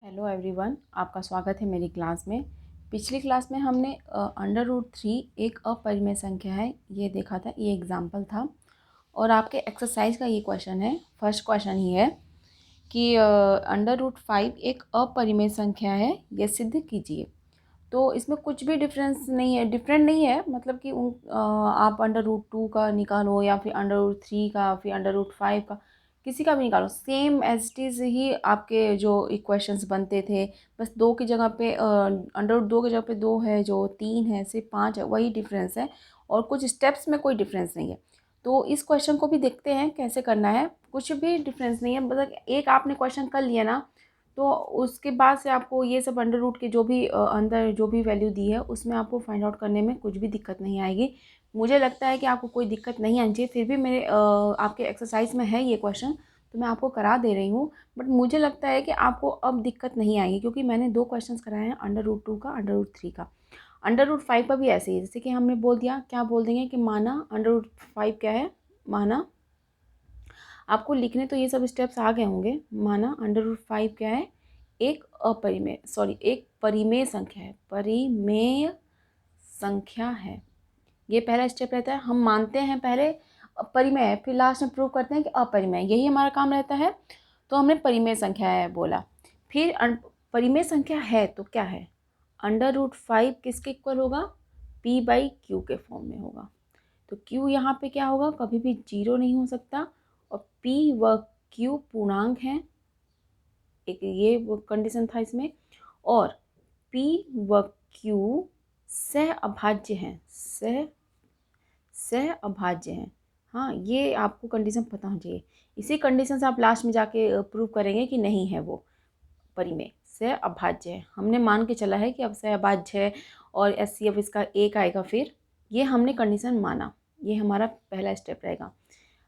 Hello everyone, आपका स्वागत है मेरी क्लास में। पिछली क्लास में हमने √3 एक अपरिमेय संख्या है ये देखा था, ये एग्जाम्पल था। और आपके एक्सरसाइज का ये क्वेश्चन है, फर्स्ट क्वेश्चन ही है कि √5 एक अपरिमेय संख्या है, ये सिद्ध कीजिए। तो इसमें कुछ भी डिफरेंस नहीं है, डिफरेंट नहीं है, मतलब कि आप √2 का निकालो या फिर √3 का, फिर √5 का, किसी का भी निकालो, सेम एज इट इज़ ही आपके जो इक्वेशंस बनते थे। बस दो की जगह पे √2 की जगह पे 2 है, जो 3 है, सिर्फ 5 है, वही डिफरेंस है। और कुछ स्टेप्स में कोई डिफरेंस नहीं है। तो इस क्वेश्चन को भी देखते हैं कैसे करना है। कुछ भी डिफरेंस नहीं है, मतलब एक आपने क्वेश्चन कर लिया ना, तो उसके बाद से आपको ये सब अंडर रूट के जो भी अंदर जो भी वैल्यू दी है उसमें आपको फाइंड आउट करने में कुछ भी दिक्कत नहीं आएगी। मुझे लगता है कि आपको कोई दिक्कत नहीं आनी चाहिए, फिर भी मेरे आपके एक्सरसाइज में है ये क्वेश्चन, तो मैं आपको करा दे रही हूँ। बट मुझे लगता है कि आपको अब दिक्कत नहीं आएगी, क्योंकि मैंने 2 क्वेश्चन कराए हैं, √2 का, √3 का। √5 का भी ऐसे ही, जैसे कि हमने बोल दिया, क्या बोल देंगे कि माना √5 क्या है, माना, आपको लिखने तो ये सब स्टेप्स आ गए होंगे। माना √5 क्या है, एक एक परिमेय संख्या है, परिमेय संख्या है। ये पहला स्टेप रहता है, हम मानते हैं पहले परिमेय है, फिर लास्ट में प्रूव करते हैं कि अपरिमेय, यही हमारा काम रहता है। तो हमने परिमेय संख्या है बोला, फिर परिमेय संख्या है तो क्या है, √5 किसके इक्वल होगा, p/q के फॉर्म में होगा। तो q यहाँ पे क्या होगा, कभी भी 0 नहीं हो सकता, और p व q पूर्णांक हैं, एक ये वो कंडीशन था इसमें। और p व q सह अभाज्य हैं, सह अभाज्य हैं। हाँ, ये आपको कंडीशन पता होनी चाहिए। इसी कंडीशन से आप लास्ट में जाके प्रूव करेंगे कि नहीं है वो परिमेय, सह अभाज्य है। हमने मान के चला है कि अब सह अभाज्य है और HCF इसका 1 आएगा, फिर ये हमने कंडीशन माना, ये हमारा पहला स्टेप रहेगा।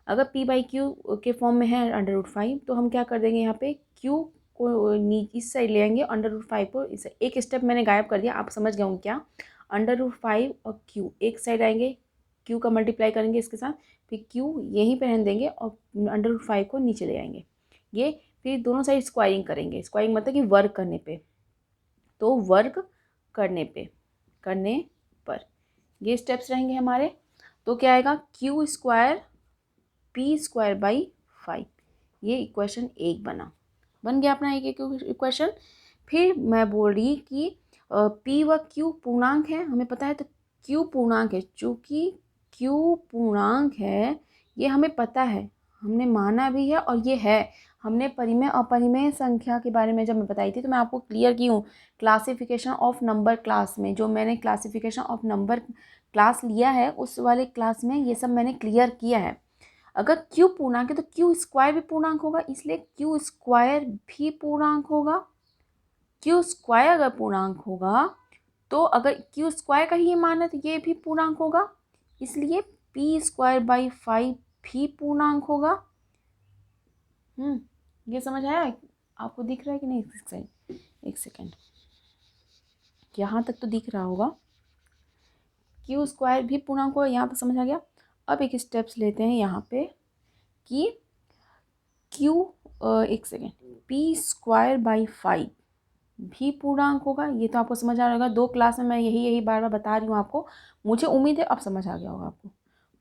अगर p/q के फॉर्म में है √5, तो हम क्या कर देंगे, यहाँ पे q को इस साइड ले आएंगे, √5 को इस एक स्टेप मैंने गायब कर दिया, आप समझ गए होंगे क्या। √5 और q एक साइड आएंगे, q का मल्टीप्लाई करेंगे इसके साथ, फिर q यहीं पर रहने देंगे और √5 को नीचे ले आएंगे। ये फिर दोनों साइड स्क्वायरिंग करेंगे, स्क्वायरिंग मतलब कि वर्ग करने पे, तो वर्ग करने पर ये स्टेप्स रहेंगे हमारे। तो क्या आएगा, q² p²/5, ये इक्वेशन 1 बन गया अपना एक इक्वेशन। फिर मैं बोल रही कि p व q पूर्णांक है, हमें पता है, तो q पूर्णांक है, चूँकि q पूर्णांक है, ये हमें पता है, हमने माना भी है, और ये है, हमने परिमेय अपरिमेय संख्या के बारे में जब मैं बताई थी तो मैं आपको क्लियर की हूँ क्लासिफिकेशन ऑफ नंबर क्लास में। जो मैंने क्लासिफिकेशन ऑफ नंबर क्लास लिया है उस वाले क्लास में ये सब मैंने क्लियर किया है। अगर q पूर्णांक है तो q² भी पूर्णांक होगा, इसलिए q² भी पूर्णांक होगा। q² अगर पूर्णांक होगा तो अगर q² का ही मान है तो ये भी पूर्णांक होगा, इसलिए p²/5 भी पूर्णांक होगा। ये समझ आया, आपको दिख रहा है कि नहीं, एक सेकेंड, यहाँ तक तो दिख रहा होगा, q² भी पूर्णांक होगा, यहाँ तक समझ आ गया। अब एक स्टेप्स लेते हैं यहाँ पे कि एक सेकेंड, p²/5 भी पूर्णांक होगा, ये तो आपको समझ आ रहा होगा, 2 क्लास में मैं यही बार बार बता रही हूँ आपको, मुझे उम्मीद है अब समझ आ गया होगा आपको।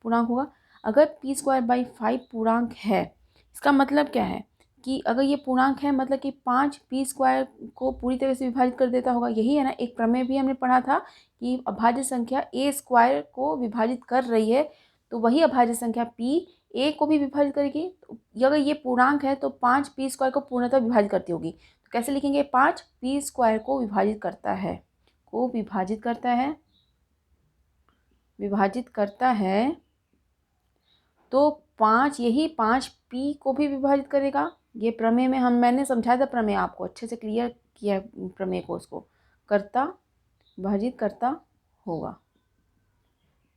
पूर्णांक होगा, अगर p²/5 पूर्णांक है, इसका मतलब क्या है कि अगर ये पूर्णांक है मतलब कि 5 p² को पूरी तरह से विभाजित कर देता होगा, यही है ना। एक प्रमेय भी हमने पढ़ा था कि अभाज्य संख्या a² को विभाजित कर रही है, तो वही अभाज्य संख्या p a को भी विभाजित करेगी। तो अगर ये पूर्णांक है तो 5 p² को पूर्णतः विभाजित करती होगी, तो कैसे लिखेंगे, 5 p² को विभाजित करता है, विभाजित करता है, तो 5, यही 5 p को भी विभाजित करेगा। ये प्रमेय में मैंने समझाया था, प्रमेय आपको अच्छे से क्लियर किया प्रमेय को, उसको विभाजित करता होगा,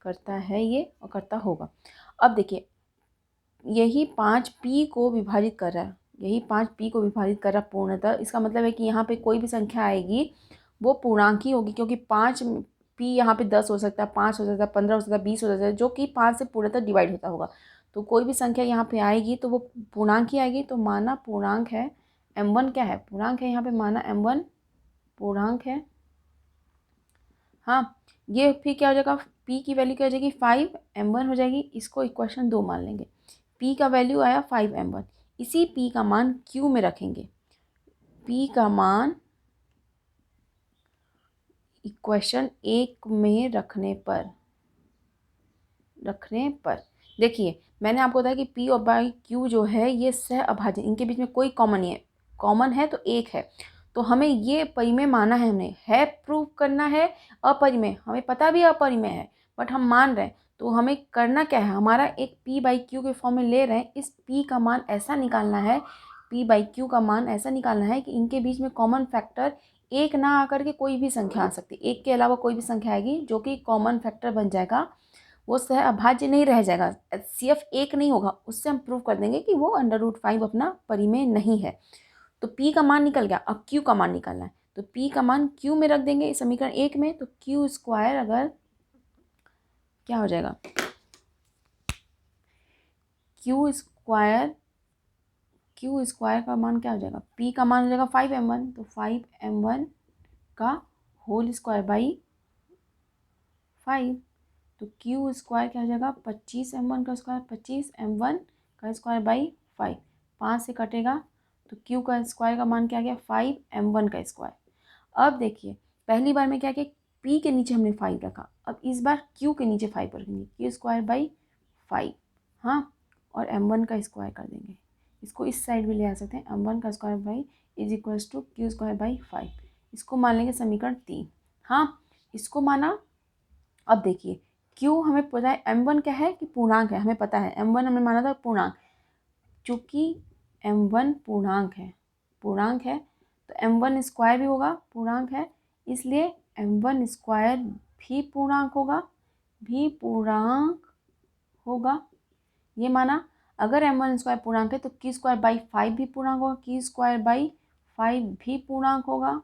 करता है ये और करता होगा। अब देखिए, यही 5 p को विभाजित कर रहा है, यही 5 p को विभाजित कर रहा है पूर्णतः। इसका मतलब है कि यहाँ पे कोई भी संख्या आएगी वो पूर्णांक ही होगी, क्योंकि 5 p यहाँ पे 10 हो सकता है, 5 हो सकता है, 15 हो सकता है, 20 हो सकता है, जो कि 5 से पूर्णतः डिवाइड होता होगा। तो कोई भी संख्या यहाँ पे आएगी तो वो पूर्णांक ही आएगी, तो माना पूर्णांक है, m1 क्या है, पूर्णांक है, यहाँ पे माना m1 पूर्णांक है। हाँ, ये फिर क्या हो जाएगा, p की वैल्यू क्या हो जाएगी 5 m1 हो जाएगी। इसको इक्वेशन 2 मान लेंगे। p का वैल्यू आया 5 m1, इसी p का मान q में रखेंगे। p का मान इक्वेशन 1 में रखने पर देखिए मैंने आपको बताया कि p और बाई q जो है ये सह अभाज्य, इनके बीच में कोई कॉमन नहीं है। कॉमन है तो एक है, तो हमें ये परिमेय माना है, हमने है प्रूव करना है अपरिमेय, हमें पता भी अपरिमेय है बट हम मान रहे हैं। तो हमें करना क्या है, हमारा एक p बाई क्यू के फॉर्म में ले रहे हैं। इस p का मान ऐसा निकालना है, p बाई क्यू का मान ऐसा निकालना है कि इनके बीच में कॉमन फैक्टर एक ना आकर के कोई भी संख्या आ सकती है, एक के अलावा कोई भी संख्या आएगी जो कि कॉमन फैक्टर बन जाएगा, वो सह अभाज्य नहीं रह जाएगा, HCF एक नहीं होगा। उससे हम प्रूव कर देंगे कि वो √5 अपना परिमेय नहीं है। तो p का मान निकल गया, अब q का मान निकालना है। तो p का मान q में रख देंगे इस समीकरण 1 में। तो q स्क्वायर अगर क्या हो जाएगा, q स्क्वायर का मान क्या हो जाएगा, p का मान हो जाएगा 5m1, तो 5m1 का होल स्क्वायर बाई 5। तो q स्क्वायर क्या हो जाएगा, 25m1 का स्क्वायर, 25m1 का स्क्वायर बाई 5, 5 से कटेगा तो q का स्क्वायर का मान क्या आ गया, 5m1 का स्क्वायर। अब देखिए पहली बार में क्या किया, p के नीचे हमने 5 रखा, अब इस बार q के नीचे 5 रखेंगे, q स्क्वायर बाई 5। हाँ, और m1 का स्क्वायर कर देंगे, इसको इस साइड भी ले आ सकते हैं, m1 का square by is equals to q square by 5। इसको मान लेंगे समीकरण 3। हाँ, इसको माना। अब देखिए q हमें पता है, m1 क्या है कि पूर्णांक है, हमें पता है m1 हमने माना था पूर्णांक। चूँकि m1 पूर्णांक है तो m1 स्क्वायर भी होगा, पूर्णांक है, इसलिए m1 स्क्वायर भी पूर्णांक होगा, ये माना। अगर m1 स्क्वायर पूर्णांक है तो q स्क्वायर बाई 5 भी पूर्णांक होगा, q स्क्वायर बाई 5 भी पूर्णांक होगा।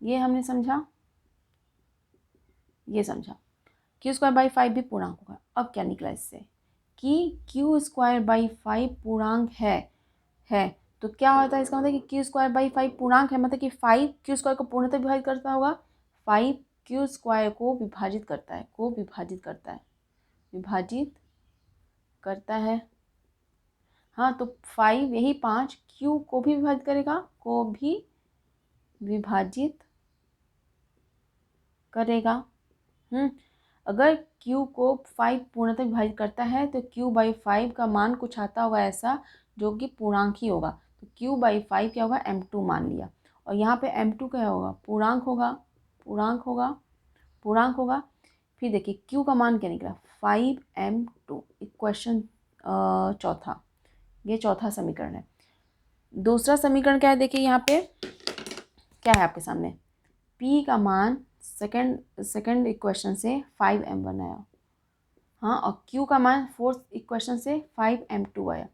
ये हमने समझा, ये समझा, q स्क्वायर बाई 5 भी पूर्णांक होगा। अब क्या निकला इससे कि q स्क्वायर बाई 5 पूर्णांक है तो क्या होता है, इसका मतलब कि q स्क्वायर बाई 5 पूर्णांक है, मतलब कि 5 q स्क्वायर को पूर्णतः विभाजित करता होगा, 5 q स्क्वायर को विभाजित करता है। हाँ, तो 5 यही 5 q को भी विभाजित करेगा। अगर q को 5 पूर्णतः विभाजित करता है तो q बाई 5 का मान कुछ आता होगा ऐसा जो कि पूर्णांक ही होगा। तो q बाई 5 क्या होगा, m2 मान लिया, और यहाँ पे m2 क्या होगा, पूर्णांक होगा। फिर देखिए q का मान क्या निकला, 5m2। इक्वेशन चौथा, ये चौथा समीकरण है। दूसरा समीकरण क्या है, देखिए यहाँ पे क्या है आपके सामने, p का मान सेकंड इक्वेशन से 5m1 आया। हाँ, और q का मान फोर्थ इक्वेशन से 5m2 आया।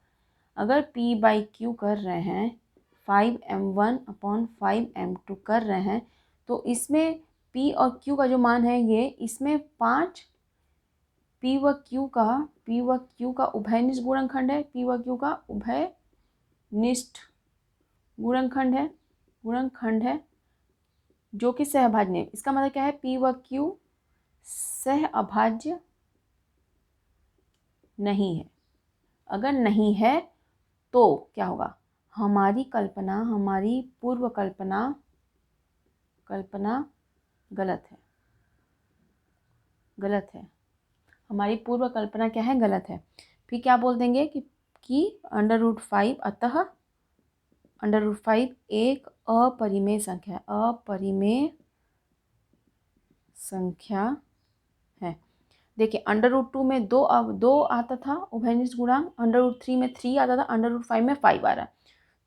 अगर p बाई क्यू कर रहे हैं, 5m1 अपॉन 5m2 कर रहे हैं, तो इसमें p और q का जो मान है ये, इसमें 5 p व q का उभयनिष्ठ गुणनखंड है, p व q का उभयनिष्ठ गुणनखंड है जो कि सहअभाज्य नहीं। इसका मतलब क्या है, p व q सहअभाज्य नहीं है। अगर नहीं है तो क्या होगा, हमारी पूर्व कल्पना गलत है। हमारी पूर्व कल्पना क्या है, गलत है। फिर क्या बोल देंगे कि √5, अतः √5 एक अपरिमेय संख्या है। देखिए √2 में दो आता था उभयनिष्ठ गुणांक, √3 में 3 आता था, √5 में 5 आ रहा है,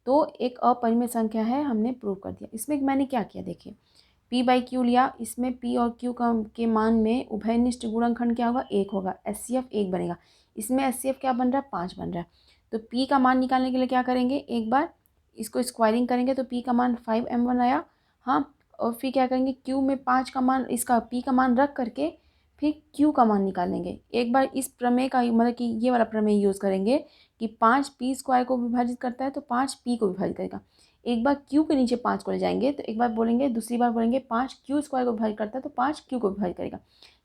तो एक अपरिमेय संख्या है, हमने प्रूव कर दिया। इसमें मैंने क्या किया, देखिए p बाई क्यू लिया, इसमें p और q के मान में उभयनिष्ठ गुणनखंड क्या होगा, 1 होगा, HCF 1 बनेगा। इसमें HCF क्या बन रहा है, 5 बन रहा है। तो p का मान निकालने के लिए क्या करेंगे, एक बार इसको स्क्वायरिंग करेंगे तो p का मान 5m1 आया। हाँ, और फिर क्या करेंगे, q में 5 का मान, इसका p का मान रख करके फिर q का मान निकालेंगे। एक बार इस प्रमेय का मतलब कि ये वाला प्रमेय यूज़ करेंगे कि 5 p स्क्वायर को विभाजित करता है तो 5 p को विभाजित करेगा। एक बार क्यू के नीचे 5 को ले जाएंगे तो एक बार बोलेंगे, दूसरी बार बोलेंगे 5 क्यू स्क्वायर को विभाजित करता है तो 5 क्यू को विभाजित करेगा।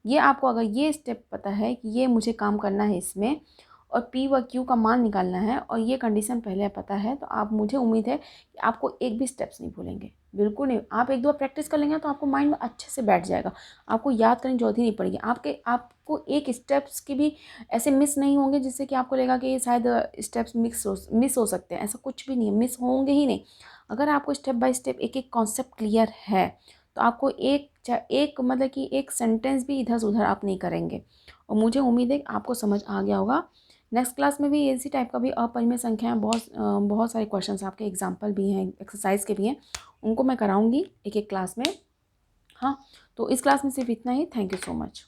ये आपको अगर ये स्टेप पता है कि ये मुझे काम करना है इसमें और पी व क्यू का मान निकालना है और ये कंडीशन पहले पता है, तो आप, मुझे उम्मीद है कि आपको एक भी स्टेप्स नहीं भूलेंगे, बिल्कुल नहीं। आप एक दो बार प्रैक्टिस कर लेंगे तो आपको माइंड में अच्छे से बैठ जाएगा, आपको याद करने की जरूरत ही नहीं पड़ेगी। आपको एक स्टेप्स की भी ऐसे मिस नहीं होंगे जिससे कि आपको लगेगा कि शायद स्टेप्स मिस हो सकते हैं, ऐसा कुछ भी नहीं है, मिस होंगे ही नहीं। अगर आपको स्टेप बाय स्टेप एक एक कॉन्सेप्ट क्लियर है तो आपको एक मतलब कि एक सेंटेंस भी इधर से उधर आप नहीं करेंगे। और मुझे उम्मीद है कि आपको समझ आ गया होगा। नेक्स्ट क्लास में भी इसी टाइप का भी अपरिमेय संख्याएं, बहुत सारे क्वेश्चंस आपके एग्जाम्पल भी हैं, एक्सरसाइज के भी हैं, उनको मैं कराऊंगी एक एक क्लास में। हाँ, तो इस क्लास में सिर्फ इतना ही। Thank you so much.